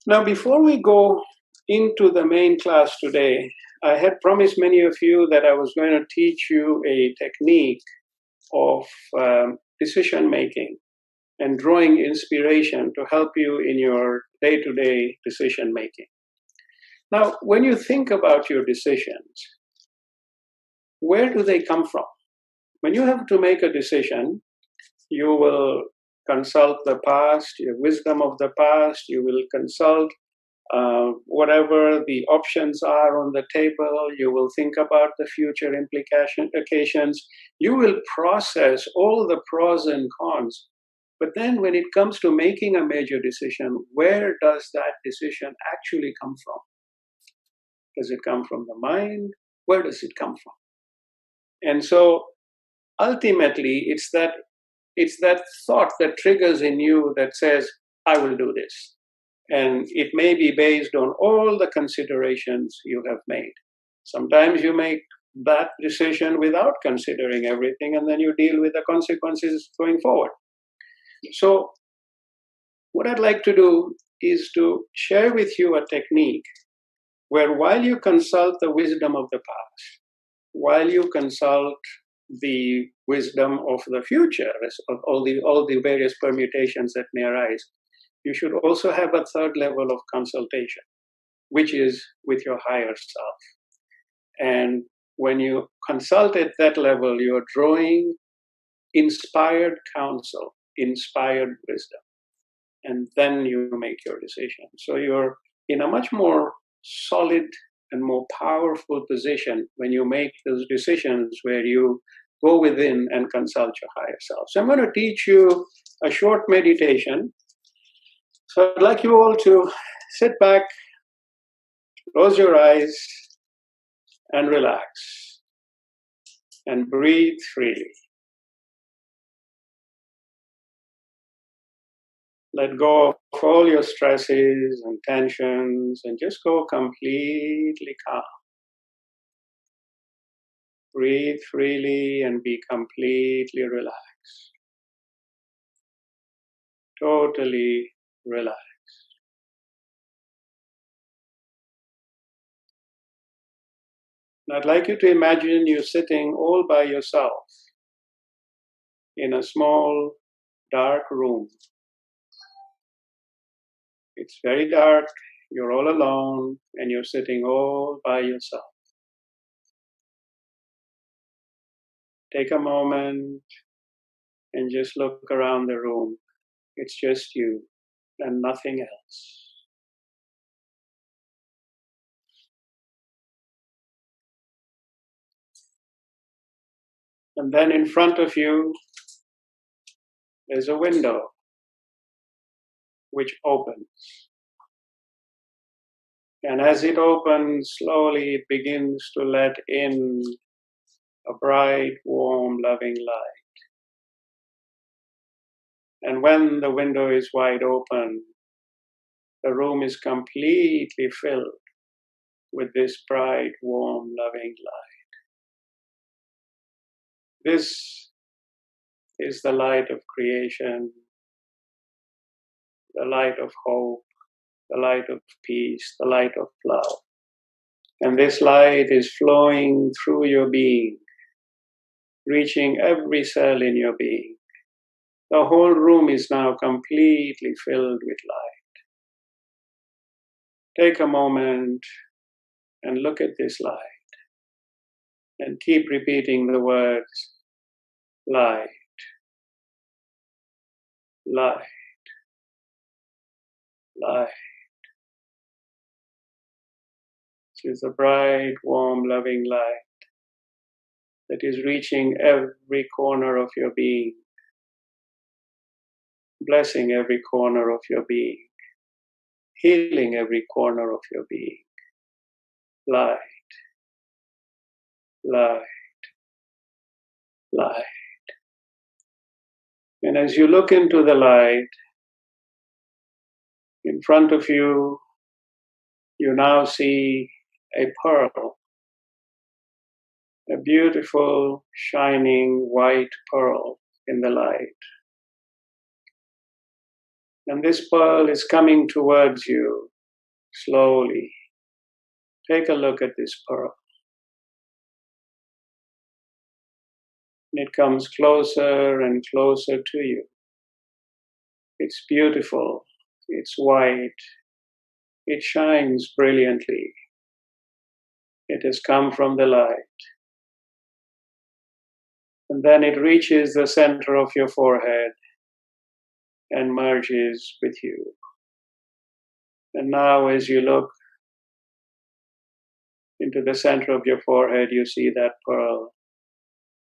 Now, before we go into the main class today, I had promised many of you that I was going to teach you a technique of decision making and drawing inspiration to help you in your day-to-day decision making. Now, when you think about your decisions, where do they come from? When you have to make a decision, you will consult the past, your wisdom of the past, you will consult whatever the options are on the table, you will think about the future implications, you will process all the pros and cons. But then when it comes to making a major decision, where does that decision actually come from? Does it come from the mind? Where does it come from? And so ultimately, it's that thought that triggers in you that says, I will do this. And it may be based on all the considerations you have made. Sometimes you make that decision without considering everything, and then you deal with the consequences going forward. So what I'd like to do is to share with you a technique where, while you consult the wisdom of the past, while you consult the wisdom of the future, of all the various permutations that may arise, you should also have a third level of consultation, which is with your higher self. And when you consult at that level, you're drawing inspired counsel, inspired wisdom, and then you make your decision. So you're in a much more solid and more powerful position when you make those decisions where you go within and consult your higher self. So I'm going to teach you a short meditation. So I'd like you all to sit back, close your eyes, and relax, and breathe freely. Let go of all your stresses and tensions and just go completely calm. Breathe freely and be completely relaxed. Totally relaxed. And I'd like you to imagine you sitting all by yourself in a small, dark room. It's very dark, you're all alone, and you're sitting all by yourself. Take a moment and just look around the room. It's just you and nothing else. And then in front of you, there's a window which opens. And as it opens, slowly it begins to let in a bright, warm, loving light. And when the window is wide open, the room is completely filled with this bright, warm, loving light. This is the light of creation, the light of hope, the light of peace, the light of love. And this light is flowing through your being, reaching every cell in your being. The whole room is now completely filled with light. Take a moment and look at this light and keep repeating the words, light, light, light. This is a bright, warm, loving light that is reaching every corner of your being, blessing every corner of your being, healing every corner of your being. Light, light, light. And as you look into the light, in front of you, you now see a pearl, a beautiful, shining white pearl in the light. And this pearl is coming towards you slowly, take a look at this pearl. And it comes closer and closer to you. It's beautiful. It's white. It shines brilliantly. It has come from the light. And then it reaches the center of your forehead and merges with you. And now as you look into the center of your forehead, you see that pearl.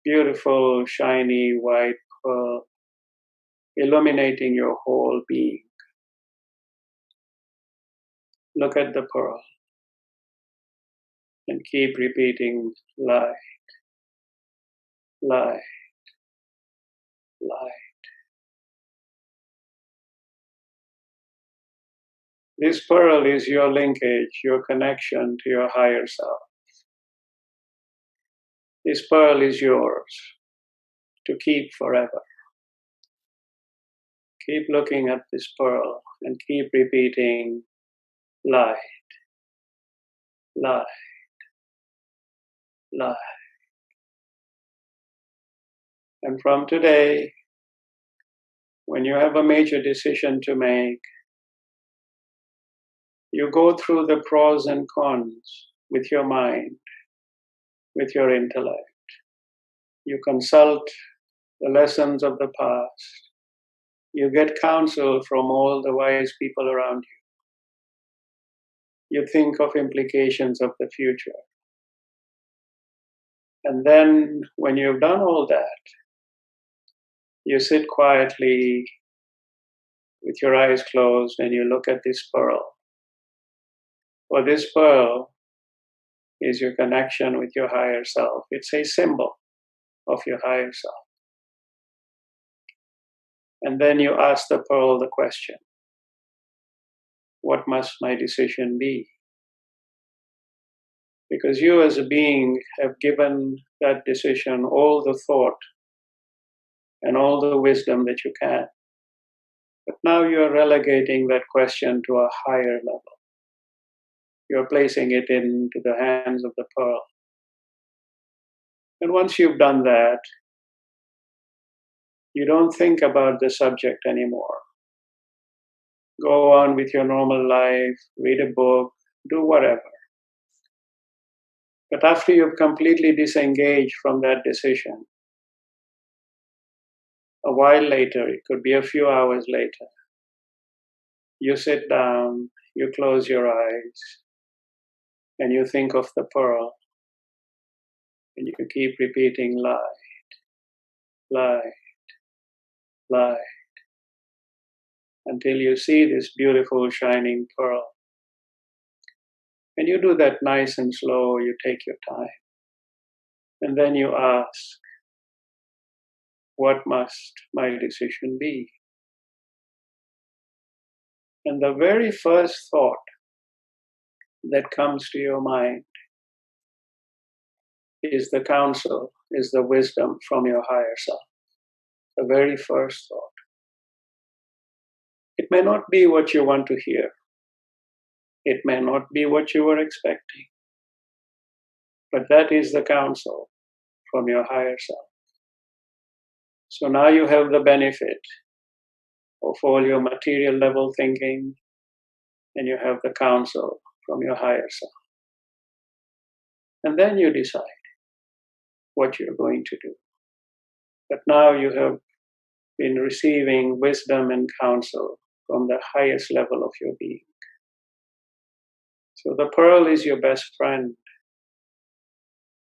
Beautiful, shiny, white pearl, illuminating your whole being. Look at the pearl and keep repeating light, light, light. This pearl is your linkage, your connection to your higher self. This pearl is yours to keep forever. Keep looking at this pearl and keep repeating light, light, light. And from today, when you have a major decision to make, you go through the pros and cons with your mind, with your intellect. You consult the lessons of the past. You get counsel from all the wise people around you. You think of implications of the future. And then, when you've done all that, you sit quietly with your eyes closed and you look at this pearl. For this pearl is your connection with your higher self. It's a symbol of your higher self. And then you ask the pearl the question, what must my decision be? Because you as a being have given that decision all the thought and all the wisdom that you can. But now you're relegating that question to a higher level. You're placing it into the hands of the pearl. And once you've done that, you don't think about the subject anymore. Go on with your normal life, read a book, do whatever. But after you've completely disengaged from that decision, a while later, it could be a few hours later, you sit down, you close your eyes, and you think of the pearl, and you keep repeating light, light, light, until you see this beautiful shining pearl. And you do that nice and slow, you take your time. And then you ask, what must my decision be? And the very first thought that comes to your mind is the counsel, is the wisdom from your higher self. The very first thought. It may not be what you want to hear. It may not be what you were expecting. But that is the counsel from your higher self. So now you have the benefit of all your material level thinking, and you have the counsel from your higher self. And then you decide what you're going to do. But now you have been receiving wisdom and counsel from the highest level of your being. So the pearl is your best friend.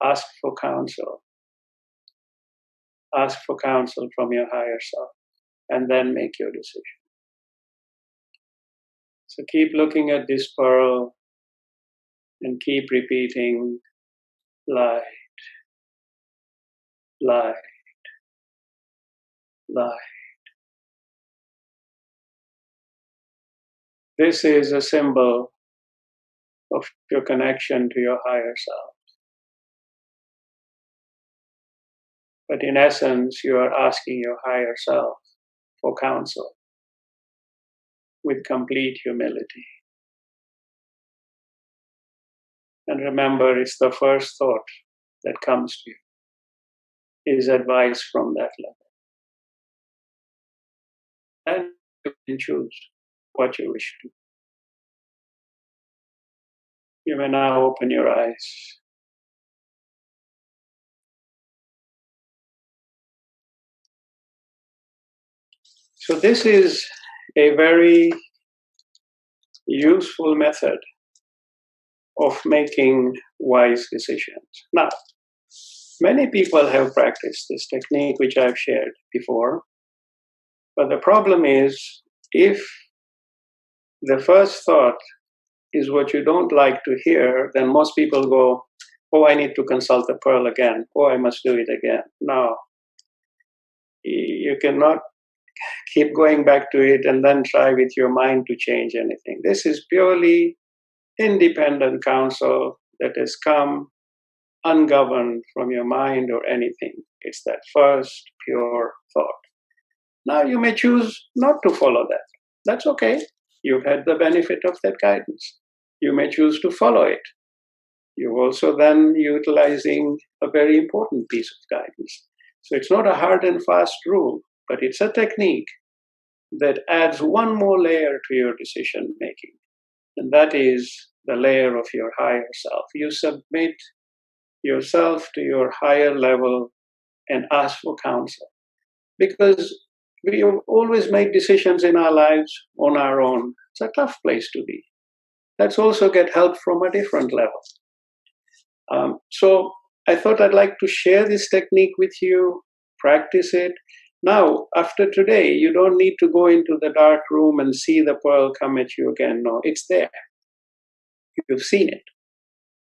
Ask for counsel. Ask for counsel from your higher self, and then make your decision. So keep looking at this pearl and keep repeating light, light, light. This is a symbol of your connection to your higher self. But in essence, you are asking your higher self for counsel with complete humility. And remember, it's the first thought that comes to you, is advice from that level. And you can choose what you wish to. You may now open your eyes. So this is a very useful method of making wise decisions. Now, many people have practiced this technique, which I've shared before. But the problem is, if the first thought is what you don't like to hear, then most people go, oh, I need to consult the pearl again. Oh, I must do it again. No, you cannot keep going back to it and then try with your mind to change anything. This is purely independent counsel that has come ungoverned from your mind or anything. It's that first pure thought. Now you may choose not to follow that. That's okay. You've had the benefit of that guidance. You may choose to follow it. You're also then utilizing a very important piece of guidance. So it's not a hard and fast rule, but it's a technique that adds one more layer to your decision making. And that is the layer of your higher self. You submit yourself to your higher level and ask for counsel. Because we always make decisions in our lives on our own. It's a tough place to be. Let's also get help from a different level. So I thought I'd like to share this technique with you, practice it. Now, after today, you don't need to go into the dark room and see the pearl come at you again. No, it's there. You've seen it.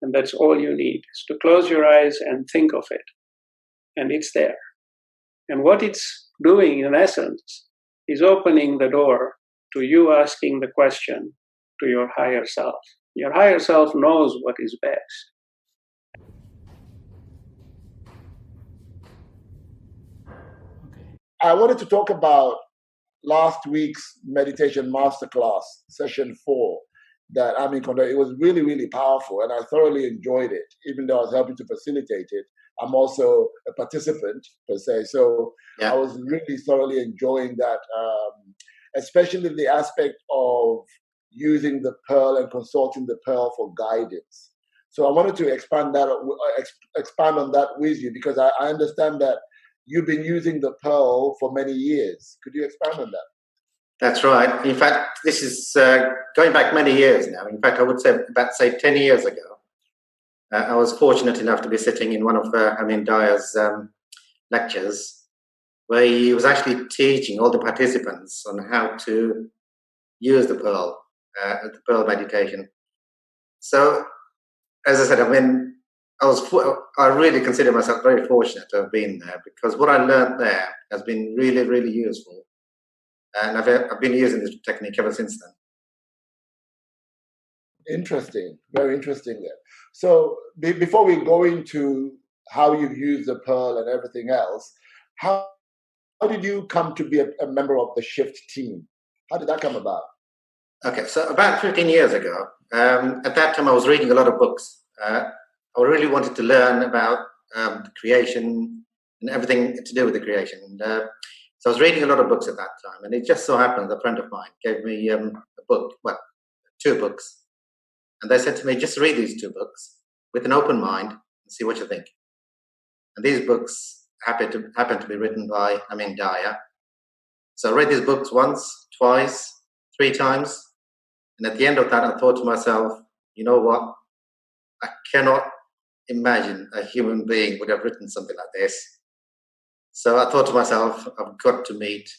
And that's all you need, is to close your eyes and think of it. And it's there. And what it's doing, in essence, is opening the door to you asking the question to your higher self. Your higher self knows what is best. I wanted to talk about last week's meditation masterclass, session 4, that Amyn conducted. It was really, really powerful, and I thoroughly enjoyed it. Even though I was helping to facilitate it, I'm also a participant, per se. So yeah. I was really thoroughly enjoying that, especially the aspect of using the pearl and consulting the pearl for guidance. So I wanted to expand on that with you, because I understand that you've been using the pearl for many years. Could you expand on that? That's right. In fact, this is going back many years now. In fact, I would say about 10 years ago. I was fortunate enough to be sitting in one of Amyn Dahya's lectures, where he was actually teaching all the participants on how to use the pearl meditation. So, as I said, I really consider myself very fortunate to have been there, because what I learned there has been really, really useful. And I've been using this technique ever since then. Interesting, very interesting there. So before we go into how you've used the pearl and everything else, how did you come to be a member of the Shift team? How did that come about? Okay, so about 15 years ago, at that time I was reading a lot of books. I really wanted to learn about the creation and everything to do with the creation. So I was reading a lot of books at that time, and it just so happened a friend of mine gave me a book, two books. And they said to me, just read these 2 books with an open mind and see what you think. And these books happened to be written by Amyn Dahya. So I read these books once, twice, 3 times. And at the end of that, I thought to myself, you know what? I cannot imagine a human being would have written something like this. So I thought to myself, I've got to meet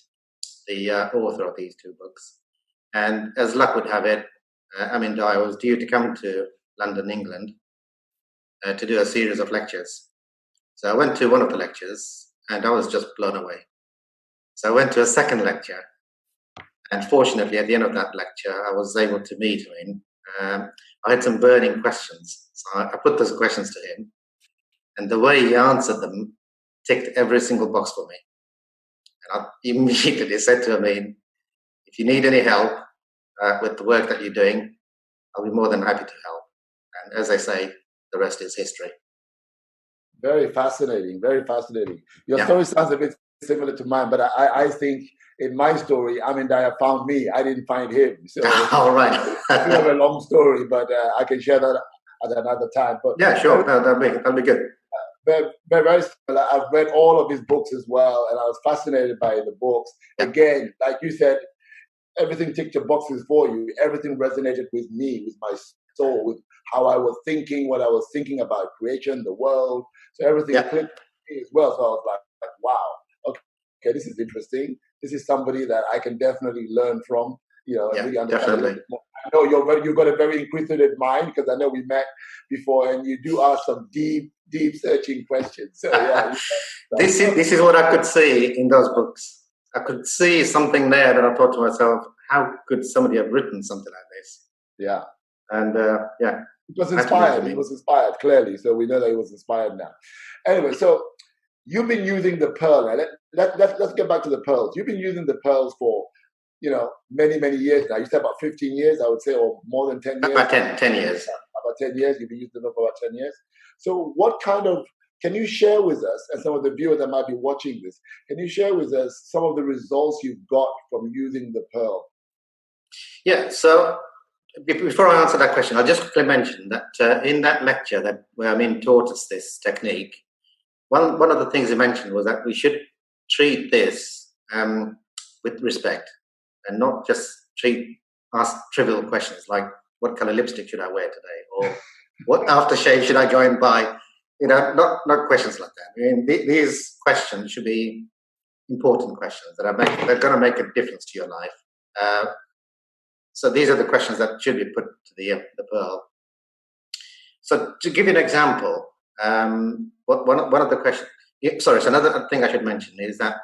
the author of these 2 books. And as luck would have it, Amyn Dahya was due to come to London, England, to do a series of lectures. So I went to one of the lectures, and I was just blown away. So I went to a second lecture, and fortunately, at the end of that lecture, I was able to meet him. I had some burning questions, so I put those questions to him, and the way he answered them ticked every single box for me. And I immediately said to him, if you need any help with the work that you're doing, I'll be more than happy to help. And as they say, the rest is history. Very fascinating, very fascinating. Your Yeah. story sounds a bit similar to mine, but I think in my story, Amyn Dahya found me. I didn't find him. So All right. it's a bit of a long story, but I can share that at another time. But yeah, sure. That'll be good. Very similar. I've read all of his books as well, and I was fascinated by the books. Yeah. Again, like you said, everything ticked your boxes for you. Everything resonated with me, with my soul, with how I was thinking, what I was thinking about creation, the world. So everything clicked for me as well. So I was like, wow, okay, this is interesting. This is somebody that I can definitely learn from, and really understand a little bit more. I know you've got a very inquisitive mind, because I know we met before, and you do ask some deep searching questions. So yeah. This is what I could see in those books. I could see something there that I thought to myself, how could somebody have written something like this? Yeah. And yeah. It was inspired. He was inspired, clearly. So we know that he was inspired now. Anyway, so you've been using the pearl. Now, let's get back to the pearls. You've been using the pearls for, many years now. You said about 15 years, I would say, or more than 10 years. About 10 years. About 10 years. You've been using them for about 10 years. So can you share with us, and some of the viewers that might be watching this, can you share with us some of the results you've got from using the pearl? Yeah, so before I answer that question, I'll just quickly mention that in that lecture where Amyn taught us this technique, one of the things he mentioned was that we should treat this with respect and not just ask trivial questions like, what color lipstick should I wear today? Or what aftershave should I go and buy? Not questions like that. I mean, these questions should be important questions they're going to make a difference to your life. So these are the questions that should be put to the pearl. So to give you an example, one of the questions. So another thing I should mention is that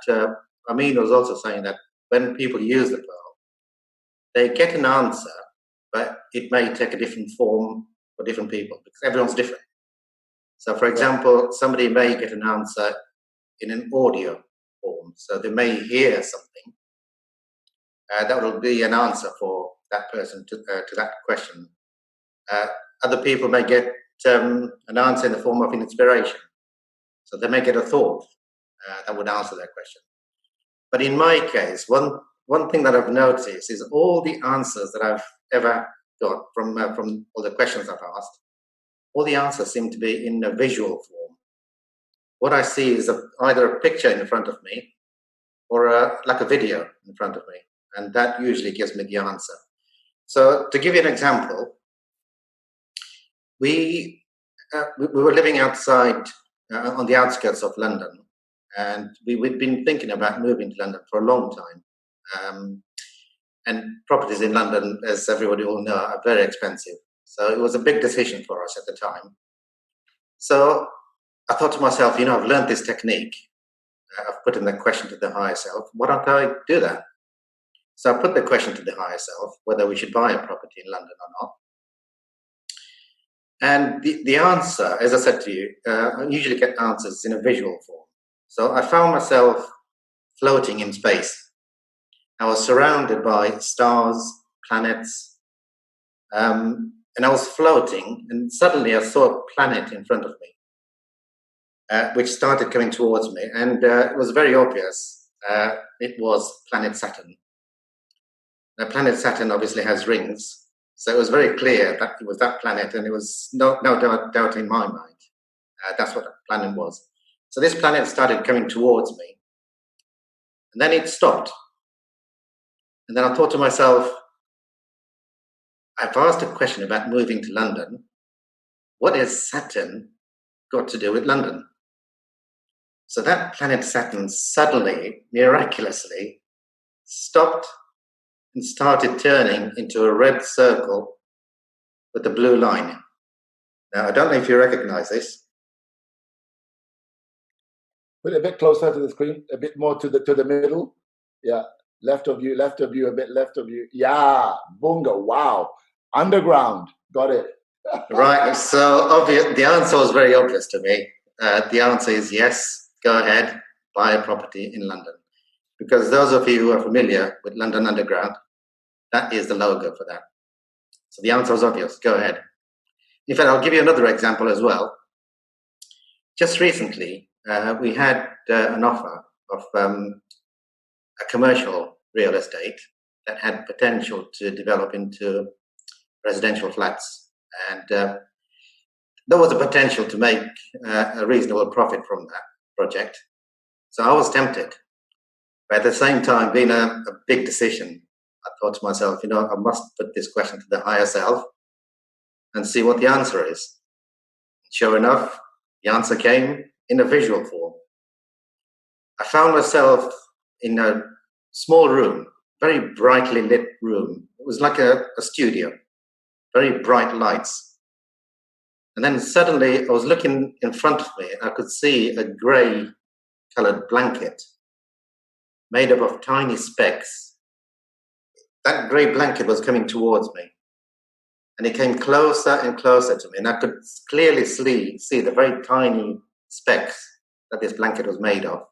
Amyn was also saying that when people use the pearl, they get an answer, but it may take a different form for different people because everyone's different. So, for example, somebody may get an answer in an audio form. So they may hear something. That will be an answer for that person to that question. Other people may get an answer in the form of an inspiration. So they may get a thought that would answer that question. But in my case, one thing that I've noticed is all the answers that I've ever got from all the questions I've asked, all the answers seem to be in a visual form. What I see is either a picture in front of me or like a video in front of me. And that usually gives me the answer. So to give you an example, we were living outside on the outskirts of London, and we'd been thinking about moving to London for a long time. And properties in London, as everybody will know, are very expensive. So it was a big decision for us at the time. So I thought to myself, I've learned this technique of putting the question to the higher self. Why don't I do that? So I put the question to the higher self, whether we should buy a property in London or not. And the answer, as I said to you, I usually get answers in a visual form. So I found myself floating in space. I was surrounded by stars, planets, and I was floating, and suddenly I saw a planet in front of me, which started coming towards me, and it was very obvious. It was planet Saturn. Now, planet Saturn obviously has rings, so it was very clear that it was that planet, and it was no doubt in my mind. That's what that planet was. So this planet started coming towards me, and then it stopped. And then I thought to myself, I've asked a question about moving to London. What has Saturn got to do with London? So that planet Saturn suddenly, miraculously, stopped and started turning into a red circle with a blue line. Now, I don't know if you recognize this. Put it a bit closer to the screen, a bit more to the middle. Yeah, left of you, a bit left of you. Yeah, bunga, wow. Underground, got it. Right, so obvious. The answer was very obvious to me. The answer is yes, go ahead, buy a property in London. Because those of you who are familiar with London Underground, that is the logo for that. So the answer was obvious, go ahead. In fact, I'll give you another example as well. Just recently, we had an offer of a commercial real estate that had potential to develop into residential flats. And there was a potential to make a reasonable profit from that project. So I was tempted. But at the same time, being a big decision, I thought to myself, I must put this question to the higher self and see what the answer is. Sure enough, the answer came in a visual form. I found myself in a small room, very brightly lit room. It was like a studio, very bright lights. And then suddenly I was looking in front of me and I could see a grey coloured blanket made up of tiny specks. That grey blanket was coming towards me. And it came closer and closer to me. And I could clearly see the very tiny specks that this blanket was made of.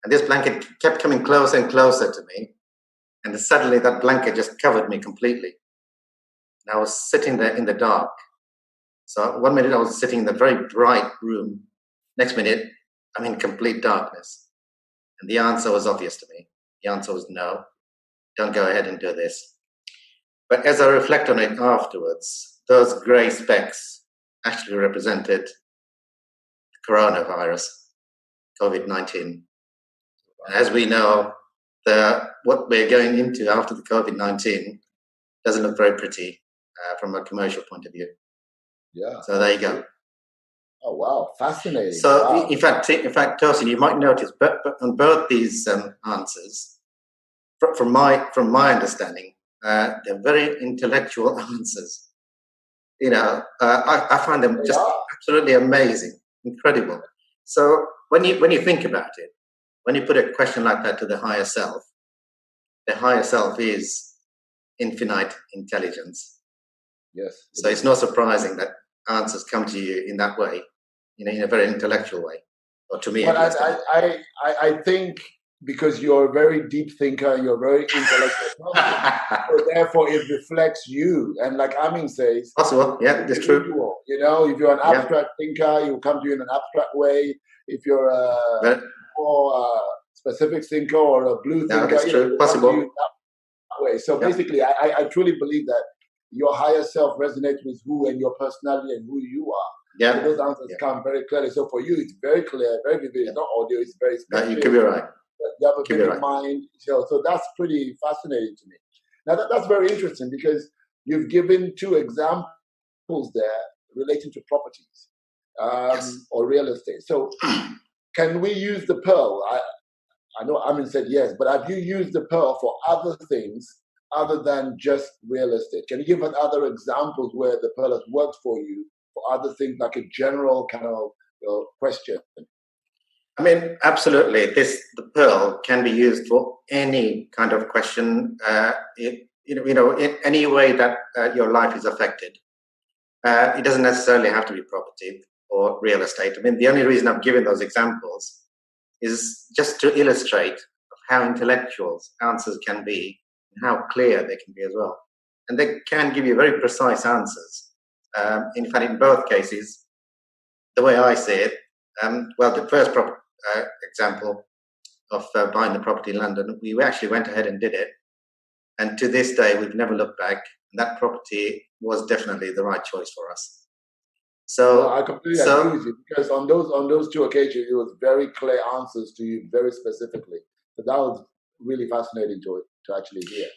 And this blanket kept coming closer and closer to me. And suddenly that blanket just covered me completely. And I was sitting there in the dark. So 1 minute I was sitting in the very bright room. Next minute, I'm in complete darkness. And the answer was obvious to me. The answer was no, don't go ahead and do this. But as I reflect on it afterwards, those grey specks actually represented the coronavirus, COVID-19. As we know, what we're going into after the COVID-19 doesn't look very pretty from a commercial point of view. Yeah. So there you go. Oh wow, fascinating. So wow. in fact, Tosin, you might notice, but on both these answers, from my understanding, they're very intellectual answers. I find them just absolutely amazing, incredible. So when you think about it, when you put a question like that to the higher self is infinite intelligence. Yes. So it's not surprising that answers come to you in that way, in a very intellectual way, or to me. But I think because you're a very deep thinker, you're very intellectual person, so therefore it reflects you. And like Amyn says, possible, yeah, that's true. If you're an abstract thinker, you'll come to you in an abstract way. If you're a more specific thinker or a blue thinker, that's true. Possible. That way. So basically, I truly believe that your higher self resonates with who and your personality and who you are. Yeah. So those answers come very clearly. So for you, it's very clear, very vivid. It's not audio, it's very specific. No, you could be right. You have a vivid mind. So that's pretty fascinating to me. Now, that's very interesting because you've given two examples there relating to properties or real estate. So can we use the pearl? I know Amyn said yes, but have you used the pearl for other things other than just real estate? Can you give us other examples where the pearl has worked for you for other things, like a general kind of question? I mean, absolutely. The pearl can be used for any kind of question. In any way that your life is affected. It doesn't necessarily have to be property or real estate. I mean, the only reason I've given those examples is just to illustrate how intellectual answers can be and how clear they can be as well. And they can give you very precise answers. In fact, in both cases, the way I see it, the first example of buying the property in London, we actually went ahead and did it. And to this day, we've never looked back. And that property was definitely the right choice for us. So I completely agree with you, because on those two occasions, it was very clear answers to you very specifically. So that was really fascinating to actually hear.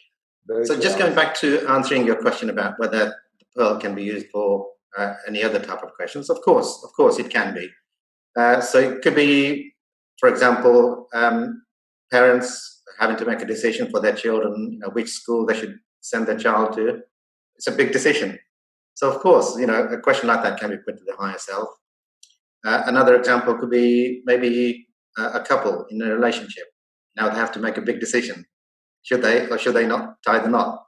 So just going back to answering your question about whether the pearl can be used for any other type of questions, of course it can be. So it could be, for example, parents having to make a decision for their children, which school they should send their child to. It's a big decision. So of course, a question like that can be put to the higher self. Another example could be maybe a couple in a relationship. Now they have to make a big decision. Should they or should they not tie the knot?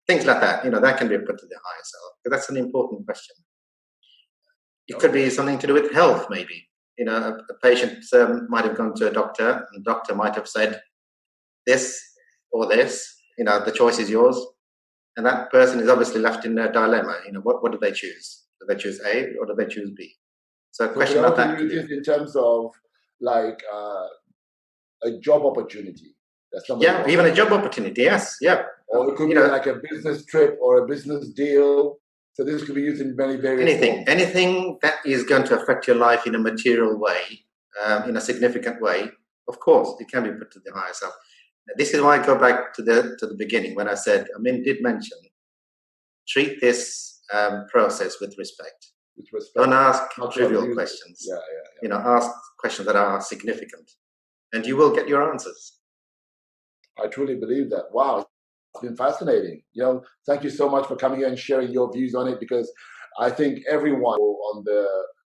Things like that, that can be put to the higher self. But that's an important question. It could be something to do with health, maybe. A patient might have gone to a doctor, and the doctor might have said this or this. The choice is yours. And that person is obviously left in a dilemma. What do they choose? Do they choose A or do they choose B? So So question they like also that. use it in terms of like a job opportunity that somebody Yeah, even a job opportunity. Yes, yeah. or it could be like a business trip or a business deal. So this could be used in many various forms. Anything that is going to affect your life in a material way, in a significant way. Of course, it can be put to the higher self. This is why I go back to the beginning when I said, Amyn did mention, treat this process with respect. With respect. Don't ask Not trivial questions. Yeah. Ask questions that are significant, and you will get your answers. I truly believe that. Wow, it's been fascinating. Thank you so much for coming here and sharing your views on it, because I think everyone on the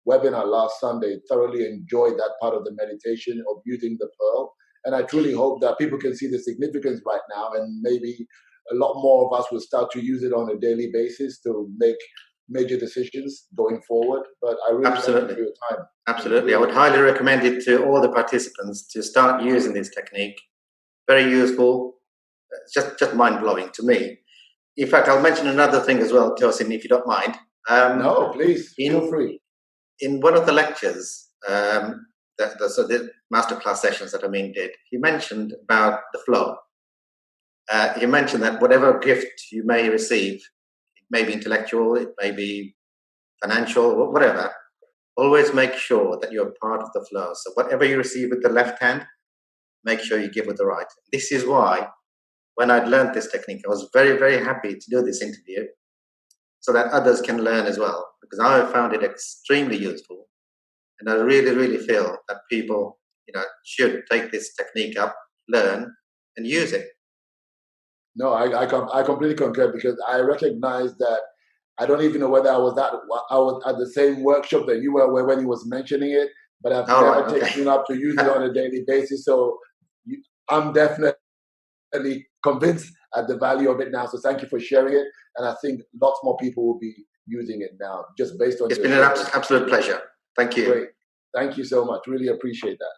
webinar last Sunday thoroughly enjoyed that part of the meditation of using the pearl. And I truly hope that people can see the significance right now, and maybe a lot more of us will start to use it on a daily basis to make major decisions going forward. But I really thank you for your time. Absolutely. I would highly recommend it to all the participants to start using this technique. Very useful. Just mind-blowing to me. In fact, I'll mention another thing as well, Tosin, if you don't mind. No, please, feel free. In one of the lectures, the masterclass sessions that Amyn did, he mentioned about the flow. He mentioned that whatever gift you may receive, it may be intellectual, it may be financial, whatever, always make sure that you're part of the flow. So whatever you receive with the left hand, make sure you give with the right. This is why when I'd learned this technique, I was very, very happy to do this interview so that others can learn as well, because I found it extremely useful. And I really, really feel that people, should take this technique up, learn, and use it. No, I completely concur, because I recognize that I don't even know whether I was at the same workshop that you were when he was mentioning it, but I've never taken it up to use it on a daily basis. So I'm definitely convinced at the value of it now. So thank you for sharing it. And I think lots more people will be using it now, just based on It's been an absolute pleasure. Thank you. Great. Thank you so much. Really appreciate that.